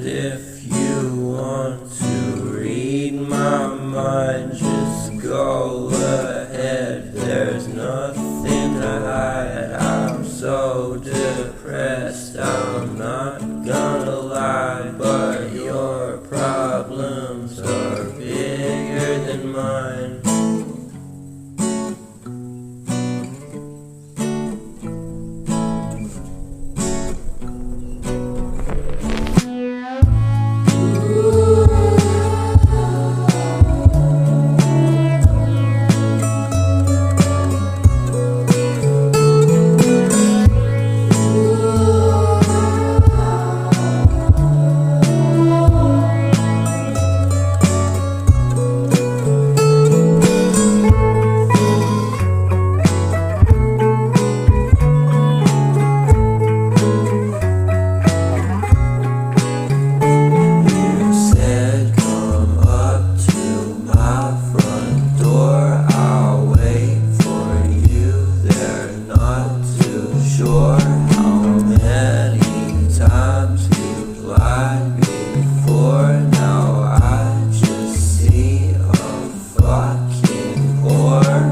if you want to read my mind, just go ahead. There's nothing to hide. I'm so depressed, I'm not gonna lie, but your problems are bigger than mine. Sure how many times you've lied before. Now I just see a fucking whore.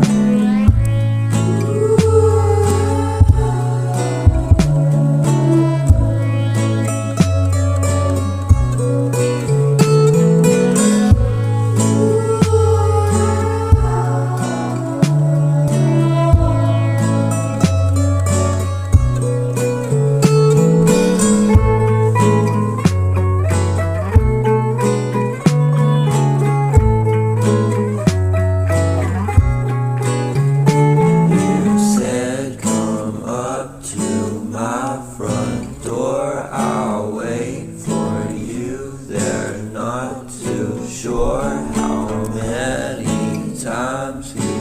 Front door, I'll wait for you there. Not too sure how many times you